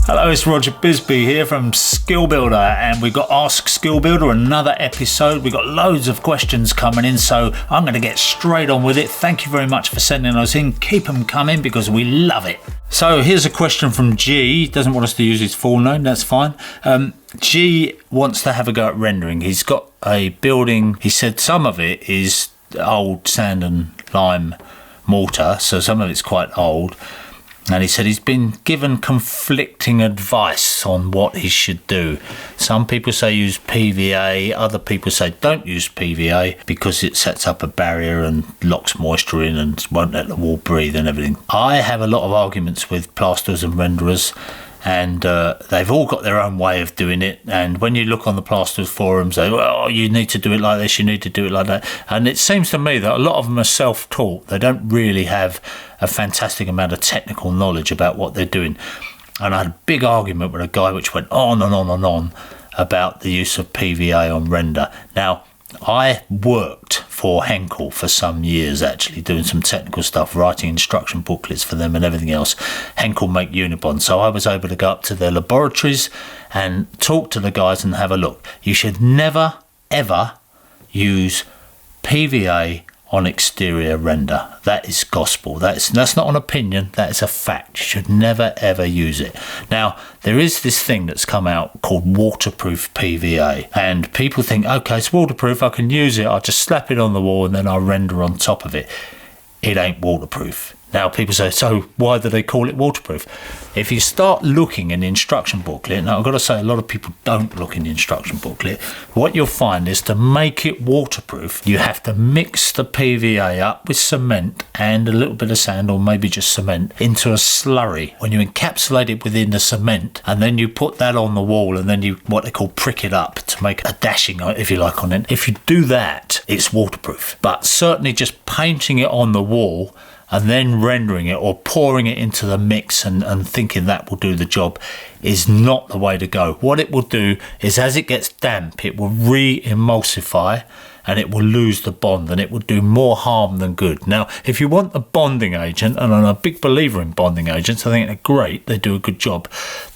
Hello, it's Roger Bisbee here from Skill Builder, and we've got Ask Skill Builder, another episode. We've got loads of questions coming in, so I'm going to get straight on with it. Thank you very much for sending those in. Keep them coming because we love it. So here's a question from G. Doesn't want us to use his full name, that's fine. G wants to have a go at rendering. He's got a building. He said some of it is old sand and lime mortar, so some of it's quite old. And he said he's been given conflicting advice on what he should do. Some people say use PVA, other people say don't use PVA because it sets up a barrier and locks moisture in and won't let the wall breathe and everything. I have a lot of arguments with plasterers and renderers, and they've all got their own way of doing it. And when you look on the plasterers forums, they go, oh, you need to do it like this, you need to do it like that. And it seems to me that a lot of them are self-taught. They don't really have a fantastic amount of technical knowledge about what they're doing. And I had a big argument with a guy which went on and on and on about the use of PVA on render. Now, I worked for Henkel for some years, actually, doing some technical stuff, writing instruction booklets for them and everything else. Henkel make Unibond, so I was able to go up to their laboratories and talk to the guys and have a look. You should never, ever use PVA on exterior render. That is gospel. That's not an opinion, that is a fact. You should never ever use it. Now, there is this thing that's come out called waterproof PVA, and people think, okay, it's waterproof, I can use it, I'll just slap it on the wall and then I'll render on top of it. It ain't waterproof. Now people say, so why do they call it waterproof? If you start looking in the instruction booklet, now I've got to say a lot of people don't look in the instruction booklet, what you'll find is to make it waterproof, you have to mix the PVA up with cement and a little bit of sand, or maybe just cement, into a slurry. When you encapsulate it within the cement, and then you put that on the wall, and then you, what they call, prick it up to make a dashing, if you like, on it. If you do that, it's waterproof. But certainly just painting it on the wall and then rendering it or pouring it into the mix and thinking that will do the job is not the way to go. What it will do is, as it gets damp, it will re-emulsify and it will lose the bond, and it will do more harm than good. Now, if you want a bonding agent, and I'm a big believer in bonding agents, I think they're great, they do a good job.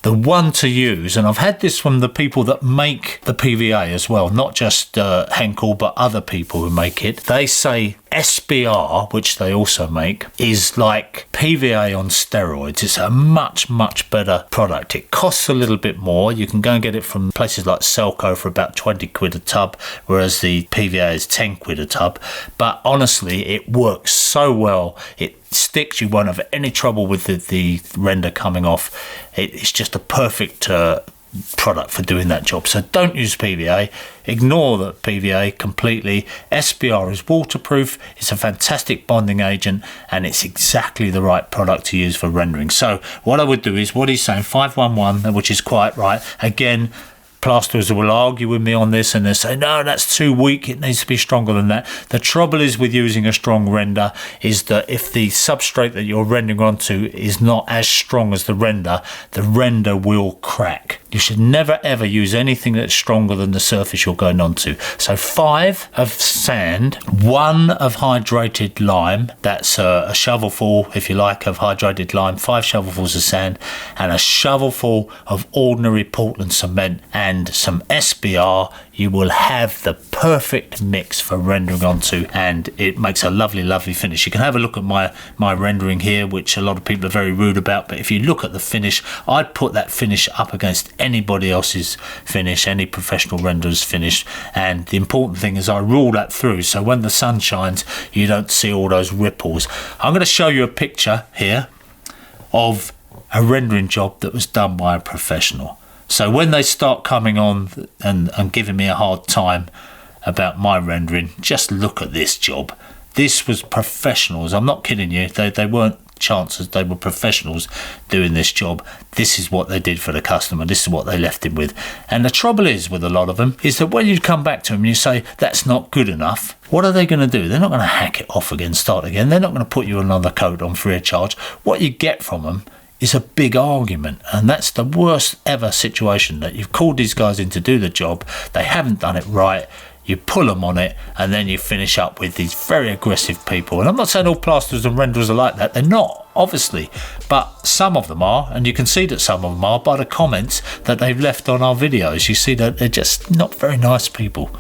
The one to use, and I've had this from the people that make the PVA as well, not just Henkel, but other people who make it. They say SBR, which they also make, is like PVA on steroids. It's a much, much better product. It costs a little bit more. You can go and get it from places like Selco for about 20 quid a tub, whereas the PVA is 10 quid a tub. But honestly, it works so well. It sticks. You won't have any trouble with the render coming off. It's just a perfect product for doing that job. So don't use PVA. Ignore the PVA completely. SBR is waterproof. It's a fantastic bonding agent, and it's exactly the right product to use for rendering. So what I would do is what he's saying, 511, which is quite right. Again, plasterers will argue with me on this and they say, no, that's too weak, it needs to be stronger than that. The trouble is with using a strong render is that if the substrate that you're rendering onto is not as strong as the render will crack. You should never ever use anything that's stronger than the surface you're going onto. So 5 of sand, 1 of hydrated lime, that's a shovelful, if you like, of hydrated lime, 5 shovelfuls of sand, and a shovelful of ordinary Portland cement, and some SBR. You will have the perfect mix for rendering onto, and it makes a lovely, lovely finish. You can have a look at my rendering here, which a lot of people are very rude about, but if you look at the finish, I'd put that finish up against anybody else's finish, any professional renderer's finish. And the important thing is I rule that through, so when the sun shines, you don't see all those ripples. I'm going to show you a picture here of a rendering job that was done by a professional. So when they start coming on and giving me a hard time about my rendering, just look at this job. This was professionals. I'm not kidding you. They weren't chances. They were professionals doing this job. This is what they did for the customer. This is what they left him with. And the trouble is with a lot of them is that when you come back to them and you say, that's not good enough, what are they going to do? They're not going to hack it off again, start again. They're not going to put you another coat on free of charge. What you get from them is a big argument, and that's the worst ever situation, that you've called these guys in to do the job, they haven't done it right, you pull them on it, and then you finish up with these very aggressive people. And I'm not saying all plasterers and renderers are like that. They're not, obviously, but some of them are, and you can see that some of them are by the comments that they've left on our videos. You see that they're just not very nice people.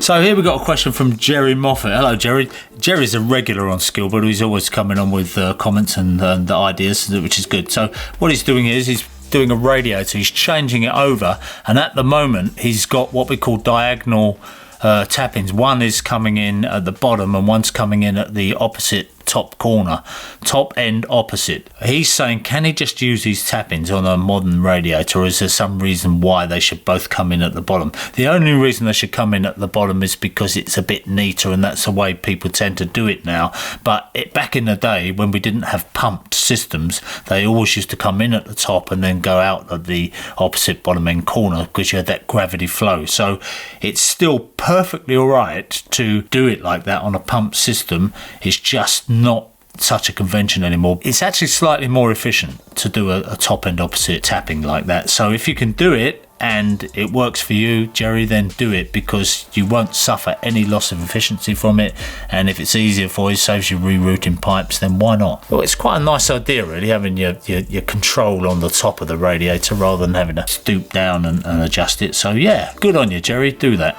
So here we got a question from Jerry Moffat. Hello, Jerry. Jerry's a regular on Skill Builder. He's always coming on with comments and ideas, which is good. So what he's doing is he's doing a radiator. He's changing it over, and at the moment he's got what we call diagonal tappings. One is coming in at the bottom and one's coming in at the opposite top corner, top end opposite. He's saying, can he just use these tappings on a modern radiator, or is there some reason why they should both come in at the bottom? The only reason they should come in at the bottom is because it's a bit neater, and that's the way people tend to do it now. But back in the day when we didn't have pumped systems, they always used to come in at the top and then go out at the opposite bottom end corner, because you had that gravity flow. So it's still perfectly all right to do it like that on a pump system. It's just not such a convention anymore. It's actually slightly more efficient to do a top end opposite tapping like that. So if you can do it and it works for you, Jerry, then do it, because you won't suffer any loss of efficiency from it. And if it's easier for you, saves you rerouting pipes, then why not? Well, it's quite a nice idea, really, having your control on the top of the radiator rather than having to stoop down and adjust it. So yeah, good on you, Jerry. Do that.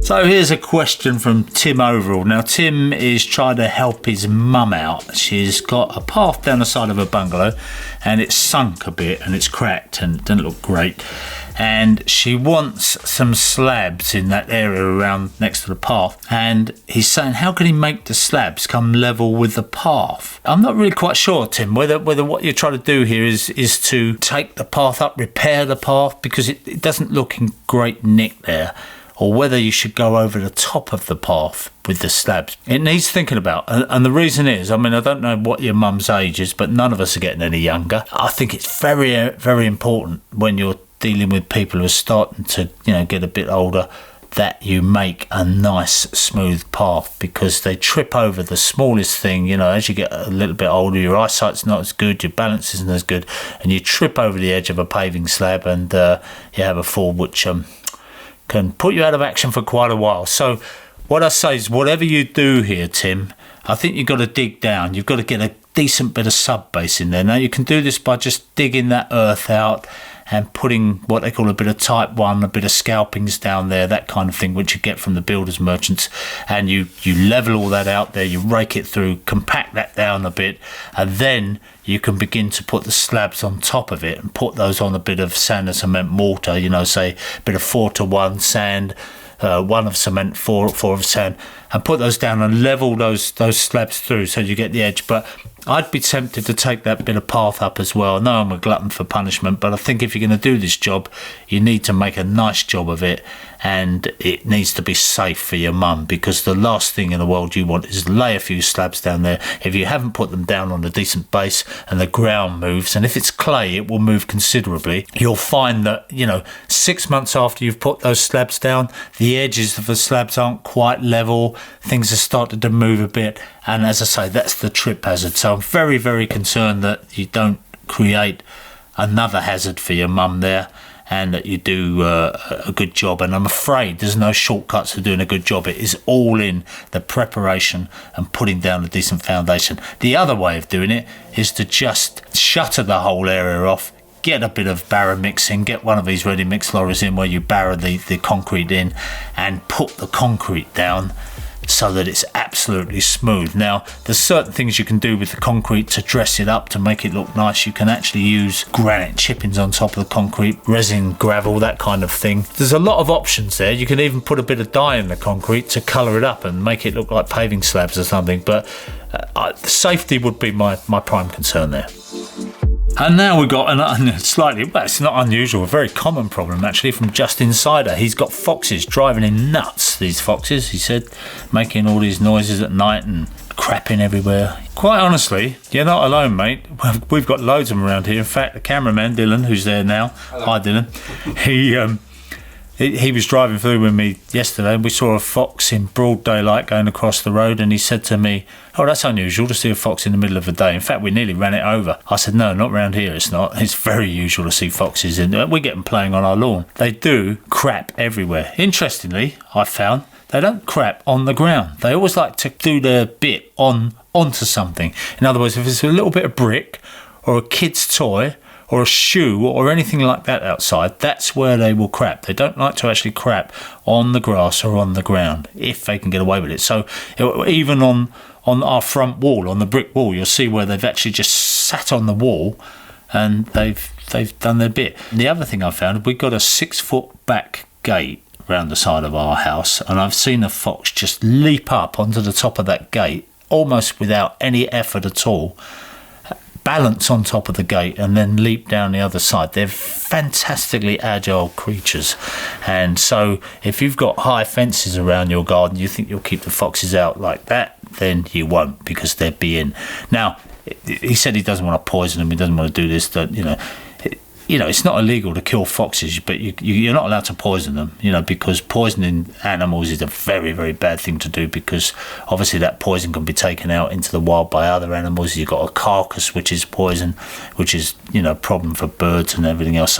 So here's a question from Tim Overall. Now, Tim is trying to help his mum out. She's got a path down the side of her bungalow, and it's sunk a bit and it's cracked and it doesn't look great. And she wants some slabs in that area around next to the path. And he's saying, how can he make the slabs come level with the path? I'm not really quite sure, Tim, whether what you're trying to do here is to take the path up, repair the path, because it doesn't look in great nick there, or whether you should go over the top of the path with the slabs. It needs thinking about. And the reason is, I mean, I don't know what your mum's age is, but none of us are getting any younger. I think it's very, very important when you're dealing with people who are starting to, get a bit older, that you make a nice smooth path, because they trip over the smallest thing. As you get a little bit older, your eyesight's not as good, your balance isn't as good, and you trip over the edge of a paving slab and you have a fall which can put you out of action for quite a while. So what I say is, whatever you do here, Tim, I think you've got to dig down. You've got to get a decent bit of sub base in there. Now, you can do this by just digging that earth out and putting what they call a bit of type 1, a bit of scalpings down there, that kind of thing, which you get from the builders merchants. And you level all that out there, you rake it through, compact that down a bit, and then you can begin to put the slabs on top of it and put those on a bit of sand and cement mortar, say a bit of 4-to-1 sand, 1 of cement, 4 of sand, and put those down and level those slabs through so you get the edge. But I'd be tempted to take that bit of path up as well. I know I'm a glutton for punishment, but I think if you're going to do this job, you need to make a nice job of it, and it needs to be safe for your mum, because the last thing in the world you want is lay a few slabs down there. If you haven't put them down on a decent base and the ground moves, and if it's clay, it will move considerably, you'll find that, 6 months after you've put those slabs down, the edges of the slabs aren't quite level, things have started to move a bit, and as I say, that's the trip hazard. So I'm very, very concerned that you don't create another hazard for your mum there, and that you do a good job. And I'm afraid there's no shortcuts to doing a good job. It is all in the preparation and putting down a decent foundation. The other way of doing it is to just shutter the whole area off, get a bit of barrow mixing, get one of these ready mix lorries in where you barrow the concrete in and put the concrete down so that it's absolutely smooth. Now, there's certain things you can do with the concrete to dress it up, to make it look nice. You can actually use granite chippings on top of the concrete, resin, gravel, that kind of thing. There's a lot of options there. You can even put a bit of dye in the concrete to colour it up and make it look like paving slabs or something, but safety would be my prime concern there. And now we've got it's not unusual, a very common problem actually, from Just Insider. He's got foxes driving him nuts, these foxes, he said, making all these noises at night and crapping everywhere. Quite honestly, you're not alone, mate. We've got loads of them around here. In fact, the cameraman, Dylan, who's there now, hello. Hi Dylan, He was driving through with me yesterday and we saw a fox in broad daylight going across the road, and he said to me, "Oh, that's unusual to see a fox in the middle of the day. In fact, we nearly ran it over." I said, "No, not round here, it's not. It's very usual to see foxes we get them playing on our lawn." They do crap everywhere. Interestingly, I found they don't crap on the ground. They always like to do their bit onto something. In other words, if it's a little bit of brick or a kid's toy or a shoe or anything like that outside, that's where they will crap. They don't like to actually crap on the grass or on the ground if they can get away with it. So even on our front wall, on the brick wall, you'll see where they've actually just sat on the wall and they've done their bit. And the other thing I found, we've got a 6-foot back gate round the side of our house, and I've seen a fox just leap up onto the top of that gate almost without any effort at all, balance on top of the gate and then leap down the other side. They're fantastically agile creatures, and so if you've got high fences around your garden, you think you'll keep the foxes out like that, then you won't, because they'd be in. Now, he said he doesn't want to poison them, he doesn't want to do this, that, it's not illegal to kill foxes, but you're not allowed to poison them, because poisoning animals is a very, very bad thing to do, because obviously that poison can be taken out into the wild by other animals. You've got a carcass, which is poison, which is, a problem for birds and everything else.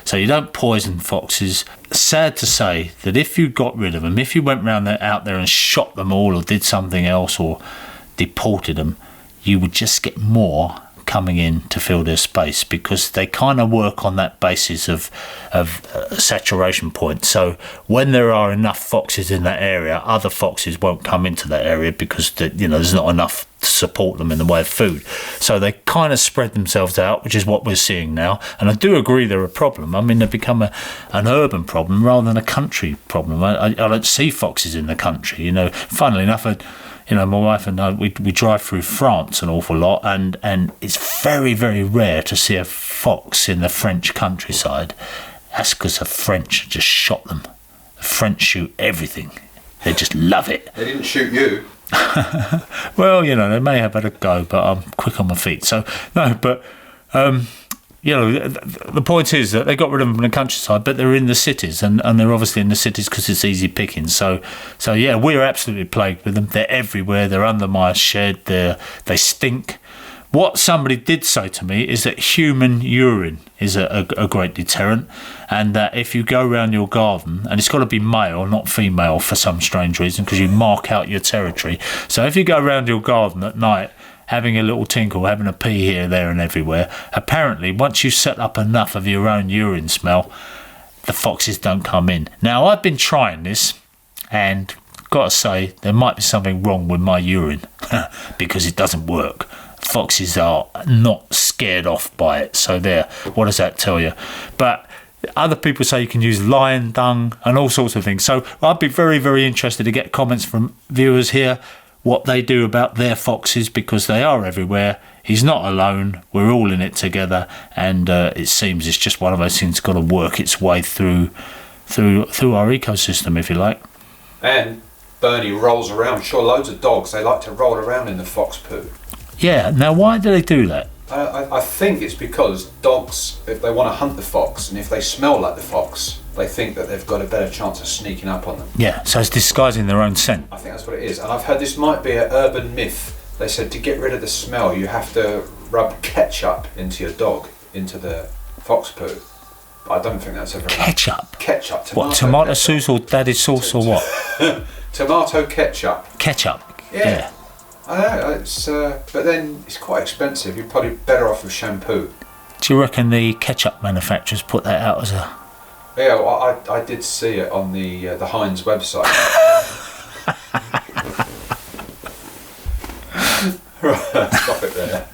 So you don't poison foxes. Sad to say that if you got rid of them, if you went out there and shot them all or did something else or deported them, you would just get more coming in to fill their space, because they kind of work on that basis of saturation point. So when there are enough foxes in that area, other foxes won't come into that area because there's not enough to support them in the way of food. So they kind of spread themselves out, which is what we're seeing now. And I do agree they're a problem. I mean, they've become an urban problem rather than a country problem. I don't see foxes in the country. Funnily enough, my wife and I, we drive through France an awful lot, and it's very, very rare to see a fox in the French countryside. That's because the French just shot them. The French shoot everything. They just love it. They didn't shoot you. Well, they may have had a go, but I'm quick on my feet. So, no, but... the point is that they got rid of them in the countryside, but they're in the cities, and they're obviously in the cities because it's easy picking. So yeah, we're absolutely plagued with them. They're everywhere. They're under my shed. They stink. What somebody did say to me is that human urine is a great deterrent, and that if you go around your garden, and it's got to be male, not female for some strange reason, because you mark out your territory. So if you go around your garden at night, having a little tinkle, having a pee here, there and everywhere, apparently once you set up enough of your own urine smell, the foxes don't come in. Now, I've been trying this, and got to say, there might be something wrong with my urine because it doesn't work. Foxes are not scared off by it. So there, what does that tell you? But other people say you can use lion dung and all sorts of things. So I'd be very, very interested to get comments from viewers here, what they do about their foxes, because they are everywhere. He's not alone. We're all in it together, and it seems it's just one of those things that's got to work its way through our ecosystem, if you like. And Bernie rolls around. Sure, loads of dogs, they like to roll around in the fox poo. Yeah. Now, why do they do that? I think it's because dogs, if they want to hunt the fox, and if they smell like the fox, they think that they've got a better chance of sneaking up on them. Yeah, so it's disguising their own scent. I think that's what it is. And I've heard this might be an urban myth. They said to get rid of the smell, you have to rub ketchup into your dog, into the fox poo. But I don't think that's ever... Ketchup? Ketchup. What, tomato sauce or daddy sauce or what? Tomato ketchup. Ketchup? Yeah. I know, it's, but then it's quite expensive. You're probably better off with shampoo. Do you reckon the ketchup manufacturers put that out as a... Yeah, well, I did see it on the Heinz website. Right, stop it there.